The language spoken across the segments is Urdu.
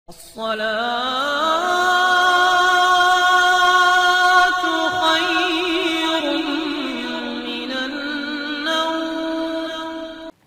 الصلاة خير من النوم۔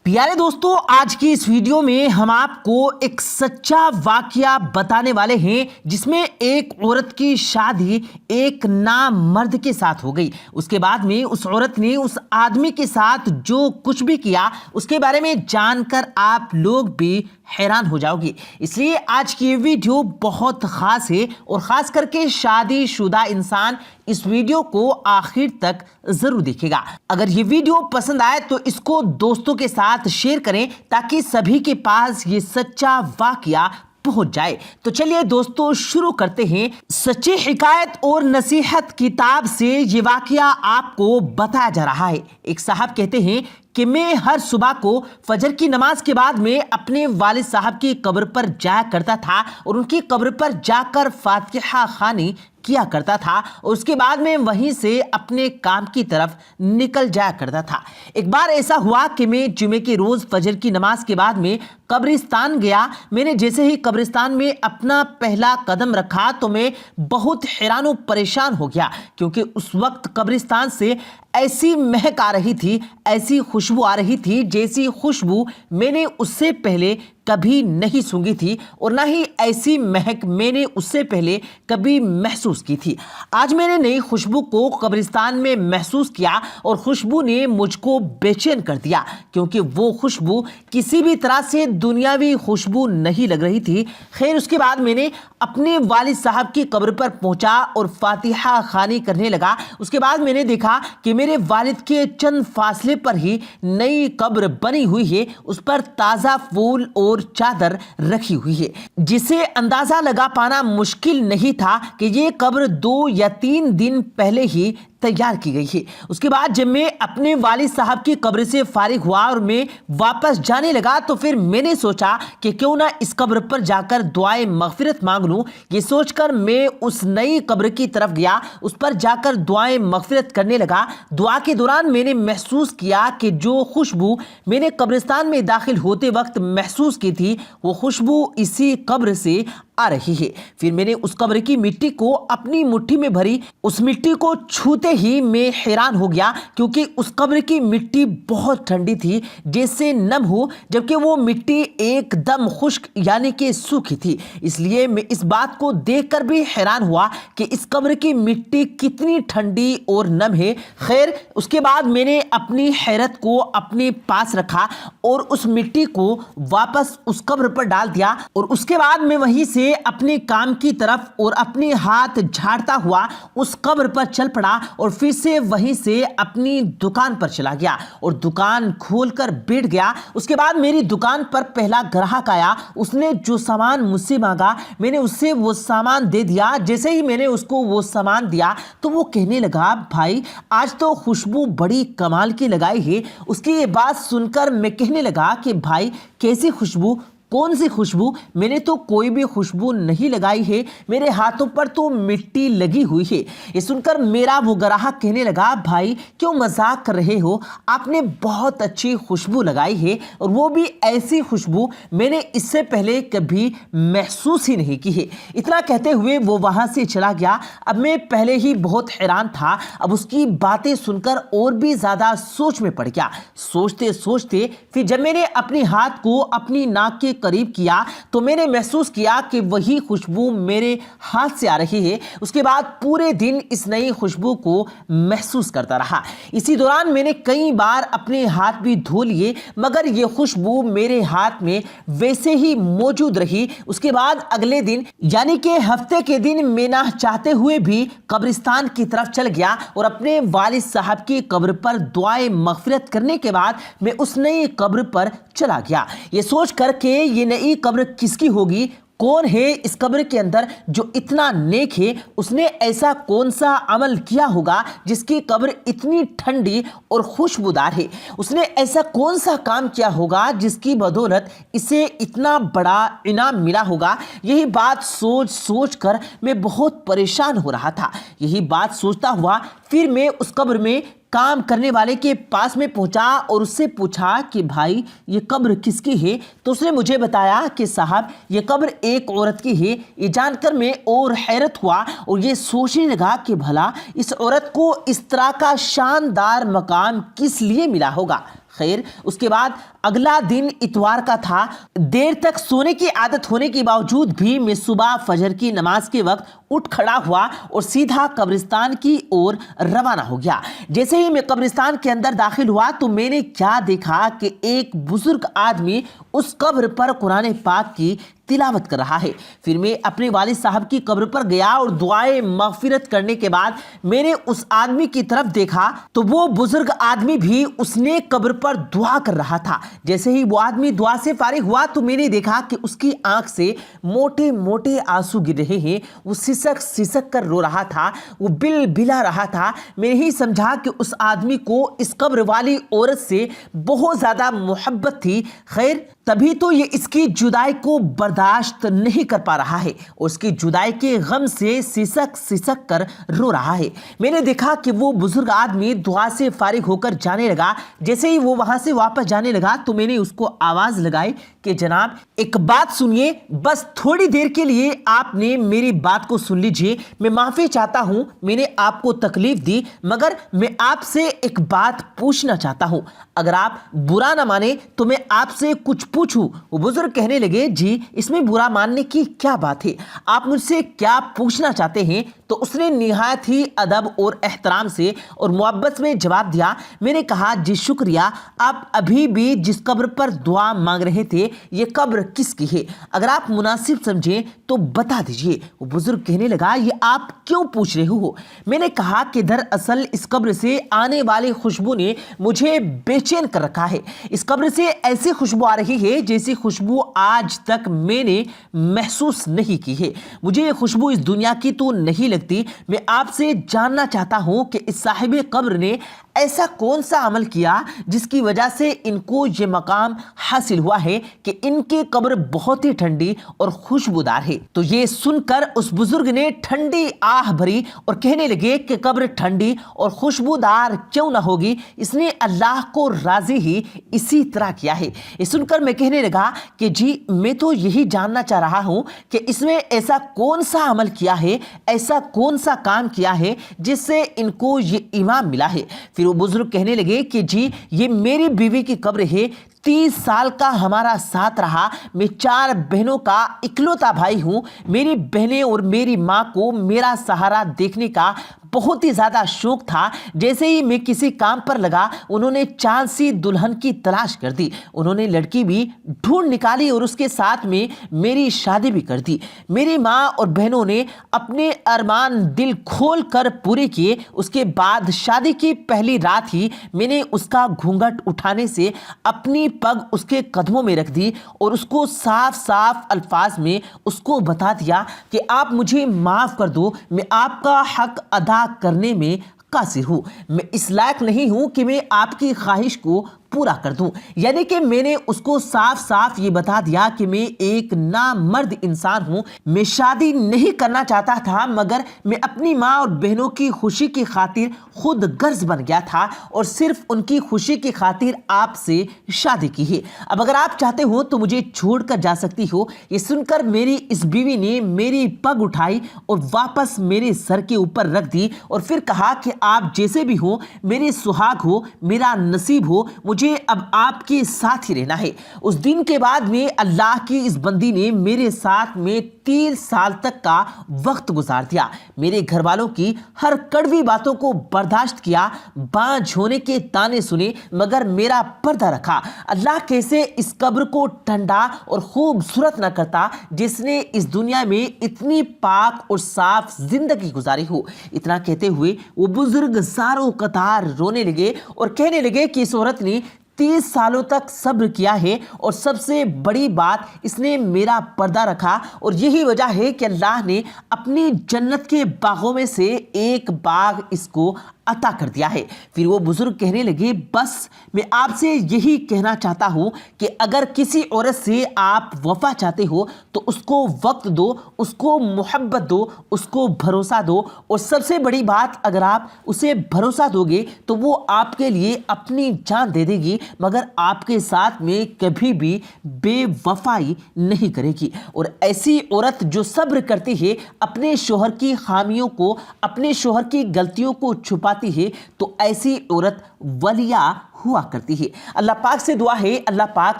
پیارے دوستو، آج کی اس ویڈیو میں ہم آپ کو ایک سچا واقعہ بتانے والے ہیں جس میں ایک عورت کی شادی ایک نامرد کے ساتھ ہو گئی۔ اس کے بعد میں اس عورت نے اس آدمی کے ساتھ جو کچھ بھی کیا اس کے بارے میں جان کر آپ لوگ بھی حیران ہو جاؤ گے۔ اس لیے آج کی یہ ویڈیو بہت خاص ہے اور خاص کر کے شادی شدہ انسان اس ویڈیو کو آخر تک ضرور دیکھے گا۔ اگر یہ ویڈیو پسند آئے تو اس کو دوستوں کے ساتھ شیئر کریں تاکہ سبھی کے پاس یہ سچا واقعہ پہنچ جائے۔ تو چلیے دوستو شروع کرتے ہیں۔ سچی حکایت اور نصیحت کتاب سے یہ واقعہ آپ کو بتایا جا رہا ہے۔ ایک صاحب کہتے ہیں کہ میں ہر صبح کو فجر کی نماز کے بعد میں اپنے والد صاحب کی قبر پر جایا کرتا تھا اور ان کی قبر پر جا کر فاتحہ خوانی کیا کرتا تھا اور اس کے بعد میں وہیں سے اپنے کام کی طرف نکل جایا کرتا تھا۔ ایک بار ایسا ہوا کہ میں جمعے کے روز فجر کی نماز کے بعد میں قبرستان گیا۔ میں نے جیسے ہی قبرستان میں اپنا پہلا قدم رکھا تو میں بہت حیران و پریشان ہو گیا، کیونکہ اس وقت قبرستان سے ایسی مہک آ رہی تھی، ایسی خوشبو آ رہی تھی جیسی خوشبو میں نے اس سے پہلے کبھی نہیں سونگھی تھی اور نہ ہی ایسی مہک میں نے اس سے پہلے کبھی محسوس کی تھی۔ آج میں نے نئی خوشبو کو قبرستان میں محسوس کیا اور خوشبو نے مجھ کو بے چین کر دیا، کیونکہ وہ خوشبو کسی بھی طرح سے دنیاوی خوشبو نہیں لگ رہی تھی۔ خیر، اس کے بعد میں نے اپنے والد صاحب کی قبر پر پہنچا اور فاتحہ خوانی کرنے لگا۔ اس کے بعد میں نے دیکھا کہ میرے والد کے چند فاصلے پر ہی نئی قبر بنی ہوئی ہے، اس پر تازہ پھول اور چادر رکھی ہوئی ہے، جسے اندازہ لگا پانا مشکل نہیں تھا کہ یہ قبر 2 یا 3 دن پہلے ہی تیار کی گئی ہے۔ اس کے بعد جب میں اپنے والد صاحب کی قبر سے فارغ ہوا اور میں واپس جانے لگا تو پھر میں نے سوچا کہ کیوں نہ اس قبر پر جا کر دعائے مغفرت مانگ لوں۔ یہ سوچ کر میں اس نئی قبر کی طرف گیا، اس پر جا کر دعائے مغفرت کرنے لگا۔ دعا کے دوران میں نے محسوس کیا کہ جو خوشبو میں نے قبرستان میں داخل ہوتے وقت محسوس کی تھی وہ خوشبو اسی قبر سے آ رہی ہے۔ پھر میں نے اس قبر کی مٹی کو اپنی مٹھی میں بھری۔ اس مٹی کو چھوتے ہی میں حیران ہو گیا، کیونکہ اس قبر کی مٹی بہت ٹھنڈی تھی، جیسے نم ہو، جبکہ وہ مٹی ایک دم خشک یعنی کہ سوکھی تھی۔ اس لیے میں اس بات کو دیکھ کر بھی حیران ہوا کہ اس قبر کی مٹی کتنی ٹھنڈی اور نم ہے۔ خیر، اس کے بعد میں نے اپنی حیرت کو اپنے پاس رکھا اور اس مٹی کو واپس اس قبر پر ڈال دیا اور اس کے بعد میں وہیں سے اپنے کام کی طرف اور اپنے ہاتھ جھاڑتا ہوا اس قبر پر چل پڑا اور پھر سے وہیں سے اپنی دکان پر چلا گیا اور دکان کھول کر بیٹھ گیا۔ اس کے بعد میری دکان پر پہلا گراہک آیا۔ اس نے جو سامان مجھ سے مانگا میں نے اس سے وہ سامان دے دیا۔ جیسے ہی میں نے اس کو وہ سامان دیا تو وہ کہنے لگا، بھائی آج تو خوشبو بڑی کمال کی لگائی ہے۔ اس کی یہ بات سن کر میں کہنے لگا کہ بھائی کیسی خوشبو، کون سی خوشبو؟ میں نے تو کوئی بھی خوشبو نہیں لگائی ہے، میرے ہاتھوں پر تو مٹی لگی ہوئی ہے۔ یہ سن کر میرا وہ گراہک کہنے لگا، بھائی کیوں مذاق کر رہے ہو، آپ نے بہت اچھی خوشبو لگائی ہے اور وہ بھی ایسی خوشبو میں نے اس سے پہلے کبھی محسوس ہی نہیں کی ہے۔ اتنا کہتے ہوئے وہ وہاں سے چلا گیا۔ اب میں پہلے ہی بہت حیران تھا، اب اس کی باتیں سن کر اور بھی زیادہ سوچ میں پڑ گیا۔ سوچتے سوچتے پھر جب میں نے اپنے ہاتھ کو اپنی ناک کے قریب کیا تو میں نے محسوس کیا کہ وہی خوشبو میرے ہاتھ سے آ رہی ہے۔ اس کے بعد پورے دن اس نئی خوشبو کو محسوس کرتا رہا۔ اسی دوران میں نے کئی بار اپنے ہاتھ بھی دھو لیے، مگر یہ خوشبو میرے ہاتھ میں ویسے ہی موجود رہی۔ اس کے بعد اگلے دن یعنی کہ ہفتے کے دن میں نہ چاہتے ہوئے بھی قبرستان کی طرف چل گیا اور اپنے والد صاحب کی قبر پر دعائے مغفرت کرنے کے بعد میں اس نئی قبر پر چلا گیا، یہ سوچ کر کہ یہ نئی قبر کس کی ہوگی، کون ہے اس قبر کے اندر جو اتنا نیک ہے، اس نے ایسا کون سا عمل کیا ہوگا جس کی قبر اتنی ٹھنڈی اور خوشبودار ہے، اس نے ایسا کون سا کام کیا ہوگا جس کی بدولت اسے اتنا بڑا انعام ملا ہوگا۔ یہی بات سوچ سوچ کر میں بہت پریشان ہو رہا تھا۔ یہی بات سوچتا ہوا پھر میں اس قبر میں کام کرنے والے کے پاس میں پہنچا اور اس سے پوچھا کہ بھائی یہ قبر کس کی ہے؟ تو اس نے مجھے بتایا کہ صاحب یہ قبر ایک عورت کی ہے۔ یہ جان کر میں اور حیرت ہوا اور یہ سوچنے لگا کہ بھلا اس عورت کو اس طرح کا شاندار مقام کس لیے ملا ہوگا۔ خیر، اس کے بعد اگلا دن اتوار کا تھا۔ دیر تک سونے کی عادت ہونے کے باوجود بھی میں صبح فجر کی نماز کے وقت اٹھ کھڑا ہوا اور سیدھا قبرستان کی اور روانہ ہو گیا۔ جیسے ہی میں قبرستان کے اندر داخل ہوا تو میں نے کیا دیکھا کہ ایک بزرگ آدمی اس قبر پر قرآن پاک کی تلاوت کر رہا ہے۔ پھر میں اپنے والد صاحب کی قبر پر گیا اور دعائے مغفرت کرنے کے بعد میں نے اس آدمی کی طرف دیکھا تو وہ بزرگ آدمی بھی اس نے قبر پر دعا کر رہا تھا۔ جیسے ہی وہ آدمی دعا سے فارغ ہوا تو میں نے دیکھا کہ اس کی آنکھ سے موٹے موٹے آنسو گر رہے ہیں۔ وہ سسک سسک کر رو رہا تھا، وہ بل بلا رہا تھا۔ میں نے ہی سمجھا کہ اس آدمی کو اس قبر والی عورت سے بہت زیادہ محبت تھی۔ خیر، تبھی تو یہ اس کی جدائی کو برداشت نہیں کر پا رہا ہے اور اس کی جدائی کے غم سے سسک سسک کر رو رہا ہے۔ میں نے دیکھا کہ وہ بزرگ آدمی دعا سے فارغ ہو کر جانے لگا۔ جیسے ہی وہ وہاں سے واپس جانے لگا تو میں نے اس کو آواز لگائی کہ جناب ایک بات سنیے، بس تھوڑی دیر کے لیے آپ نے میری بات کو سن لیجئے۔ میں معافی چاہتا ہوں، میں نے آپ کو تکلیف دی، مگر میں آپ سے ایک بات پوچھنا چاہتا ہوں۔ اگر آپ برا نہ مانے تو میں آپ سے کچھ پوچھوں۔ وہ بزرگ کہنے لگے جی اس میں برا ماننے کی کیا بات ہے، آپ مجھ سے کیا پوچھنا چاہتے ہیں؟ تو اس نے نہایت ہی ادب اور احترام سے اور محبت میں جواب دیا۔ میں نے کہا جی شکریہ، آپ ابھی بھی جس قبر پر دعا مانگ رہے تھے یہ قبر کس کی ہے؟ اگر آپ مناسب سمجھیں تو بتا دیجئے۔ وہ بزرگ کہنے لگا یہ آپ کیوں پوچھ رہے ہو؟ میں نے کہا کہ دراصل اس قبر سے آنے والی خوشبو نے مجھے بے چین کر رکھا ہے۔ اس قبر سے ایسی خوشبو آ رہی ہے جیسی خوشبو آج تک میں نے محسوس نہیں کی ہے۔ مجھے یہ خوشبو اس دنیا کی تو نہیں لگتی۔ میں آپ سے جاننا چاہتا ہوں کہ اس صاحب قبر نے ایسا کون سا عمل کیا جس کی وجہ سے ان کو یہ مقام حاصل ہوا ہے کہ ان کی قبر بہت ہی ٹھنڈی اور خوشبودار ہے۔ تو یہ سن کر اس بزرگ نے ٹھنڈی آہ بھری اور کہنے لگے کہ قبر ٹھنڈی اور خوشبودار کیوں نہ ہوگی، اس نے اللہ کو راضی ہی اسی طرح کیا ہے۔ یہ سن کر میں کہنے لگا کہ جی میں تو یہی جاننا چاہ رہا ہوں کہ اس میں ایسا کون سا عمل کیا ہے، ایسا کون سا کام کیا ہے جس سے ان کو یہ انعام ملا ہے۔ پھر وہ بزرگ کہنے لگے کہ جی یہ میری بیوی کی قبر ہے، 30 سال کا ہمارا ساتھ رہا، میں 4 بہنوں کا اکلوتا بھائی ہوں۔ میری بہنیں اور میری ماں کو میرا سہارا دیکھنے کا بہت ہی زیادہ شوق تھا۔ جیسے ہی میں کسی کام پر لگا انہوں نے چاند سی دلہن کی تلاش کر دی، انہوں نے لڑکی بھی ڈھونڈ نکالی اور اس کے ساتھ میں میری شادی بھی کر دی۔ میری ماں اور بہنوں نے اپنے ارمان دل کھول کر پورے کیے۔ اس کے بعد شادی کی پہلی رات ہی میں نے اس کا گھونگھٹ اٹھانے سے اپنی پگ اس کے قدموں میں رکھ دی اور اس کو صاف صاف الفاظ میں اس کو بتا دیا کہ آپ مجھے معاف کر دو، میں آپ کا حق ادا کرنے میں قاصر ہوں، میں اس لائق نہیں ہوں کہ میں آپ کی خواہش کو پورا کر دوں۔ یعنی کہ میں نے اس کو صاف صاف یہ بتا دیا کہ میں ایک نامرد انسان ہوں، میں شادی نہیں کرنا چاہتا تھا، مگر میں اپنی ماں اور بہنوں کی خوشی کی خاطر خود غرض بن گیا تھا اور صرف ان کی خوشی کی خاطر آپ سے شادی کی ہے۔ اب اگر آپ چاہتے ہو تو مجھے چھوڑ کر جا سکتی ہو۔ یہ سن کر میری اس بیوی نے میری پگ اٹھائی اور واپس میرے سر کے اوپر رکھ دی اور پھر کہا کہ آپ جیسے بھی ہو، میرے سہاگ ہو، میرا نصیب ہو، مجھے اب آپ کے ساتھ ہی رہنا ہے۔ اس دن کے بعد میں اللہ کی اس بندی نے میرے ساتھ میں 3 سال تک کا وقت گزار دیا۔ میرے گھر والوں کی ہر کڑوی باتوں کو برداشت کیا، بانجھ ہونے کے تانے سنے، مگر میرا پردہ رکھا۔ اللہ کیسے اس قبر کو ٹھنڈا اور خوبصورت نہ کرتا جس نے اس دنیا میں اتنی پاک اور صاف زندگی گزاری ہو۔ اتنا کہتے ہوئے وہ بزرگ زاروں قطار رونے لگے اور کہنے لگے کہ اس عورت نے 30 سالوں تک صبر کیا ہے اور سب سے بڑی بات اس نے میرا پردہ رکھا، اور یہی وجہ ہے کہ اللہ نے اپنی جنت کے باغوں میں سے ایک باغ اس کو عطا کر دیا ہے۔ پھر وہ بزرگ کہنے لگے بس میں آپ سے یہی کہنا چاہتا ہوں کہ اگر کسی عورت سے آپ وفا چاہتے ہو تو اس کو وقت دو، اس کو محبت دو، اس کو بھروسہ دو، اور سب سے بڑی بات اگر آپ اسے بھروسہ دو گے تو وہ آپ کے لیے اپنی جان دے دے گی، مگر آپ کے ساتھ میں کبھی بھی بے وفائی نہیں کرے گی۔ اور ایسی عورت جو صبر کرتی ہے، اپنے شوہر کی خامیوں کو، اپنے شوہر کی غلطیوں کو چھپاتی ہے، تو ایسی عورت ولیہ ہوا کرتی ہے۔ اللہ پاک سے دعا ہے اللہ پاک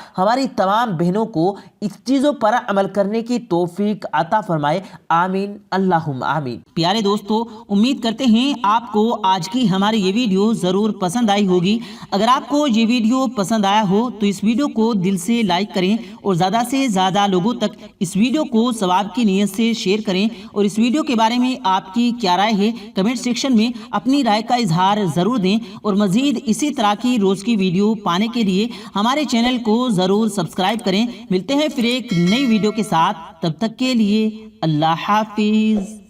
ہماری تمام بہنوں کو اس چیزوں پر عمل کرنے کی توفیق عطا فرمائے، آمین اللہم آمین۔ پیارے دوستو، امید کرتے ہیں آپ کو آج کی ہماری یہ ویڈیو ضرور پسند آئی ہوگی۔ اگر آپ کو یہ ویڈیو پسند آیا ہو تو اس ویڈیو کو دل سے لائک کریں اور زیادہ سے زیادہ لوگوں تک اس ویڈیو کو ثواب کی نیت سے شیئر کریں، اور اس ویڈیو کے بارے میں آپ کی کیا رائے ہے کمنٹ سیکشن میں اپنی رائے کا اظہار ضرور دیں، اور مزید اسی طرح کی روز کی ویڈیو پانے کے لیے ہمارے چینل کو ضرور سبسکرائب کریں۔ ملتے ہیں پھر ایک نئی ویڈیو کے ساتھ، تب تک کے لیے اللہ حافظ۔